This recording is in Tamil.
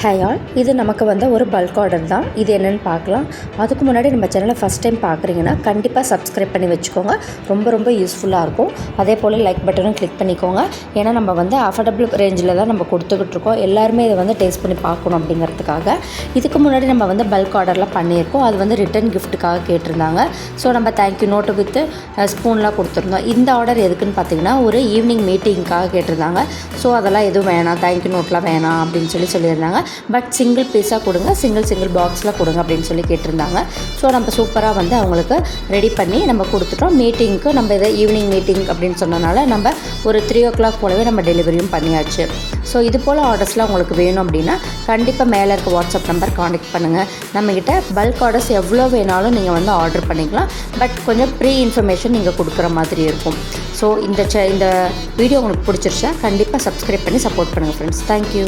ஹாய் ஆல், இது நமக்கு வந்த ஒரு பல்க் ஆர்டர் தான். இது என்னென்னு பார்க்கலாம். அதுக்கு முன்னாடி நம்ம சேனலை ஃபஸ்ட் டைம் பார்க்குறீங்கன்னா கண்டிப்பாக சப்ஸ்கிரைப் பண்ணி வச்சுக்கோங்க. ரொம்ப யூஸ்ஃபுல்லாக இருக்கும். அதே போல் லைக் பட்டனும் கிளிக் பண்ணிக்கோங்க. ஏன்னா நம்ம வந்து அஃபோர்டபுள் ரேஞ்சில் தான் நம்ம கொடுத்துக்கிட்டு இருக்கோம். எல்லாருமே இதை வந்து டேஸ்ட் பண்ணி பார்க்கணும் அப்படிங்கிறதுக்காக. இதுக்கு முன்னாடி நம்ம வந்து பல்க் ஆர்டர்லாம் பண்ணியிருக்கோம். அது வந்து ரிட்டன் கிஃப்ட்டுக்காக கேட்டிருந்தாங்க. ஸோ நம்ம தேங்க்யூ நோட்டு வித்து ஸ்பூன்லாம் கொடுத்துருந்தோம். இந்த ஆர்டர் எதுக்குன்னு பார்த்தீங்கன்னா ஒரு ஈவினிங் மீட்டிங்காக கேட்டிருந்தாங்க. ஸோ அதெல்லாம் எதுவும் வேணாம், தேங்க்யூ நோட்லாம் வேணாம் அப்படின்னு சொல்லியிருந்தாங்க. பட் சிங்கிள் பீஸாக கொடுங்க, சிங்கிள் பாக்ஸில் கொடுங்க அப்படின்னு சொல்லி கேட்டிருந்தாங்க. ஸோ நம்ம சூப்பராக வந்து அவங்களுக்கு ரெடி பண்ணி நம்ம கொடுத்துட்டோம். மீட்டிங்க்கு நம்ம இதை ஈவினிங் மீட்டிங் அப்படின்னு சொன்னனால நம்ம ஒரு 3 o'clock போலவே நம்ம டெலிவரியும் பண்ணியாச்சு. ஸோ இது போல் ஆர்டர்ஸ்லாம் உங்களுக்கு வேணும் அப்படின்னா கண்டிப்பாக மேலே இருக்க வாட்ஸ்அப் நம்பர் காண்டாக்ட் பண்ணுங்கள். நம்மக்கிட்ட பல்க் ஆர்டர்ஸ் எவ்வளோ வேணாலும் நீங்கள் வந்து ஆர்டர் பண்ணிக்கலாம். பட் கொஞ்சம் ப்ரீ இன்ஃபர்மேஷன் நீங்கள் கொடுக்குற மாதிரி இருக்கும். ஸோ இந்த வீடியோ உங்களுக்கு பிடிச்சிருச்சா கண்டிப்பாக சப்ஸ்கிரைப் பண்ணி சப்போர்ட் பண்ணுங்கள் ஃப்ரெண்ட்ஸ். தேங்க்யூ.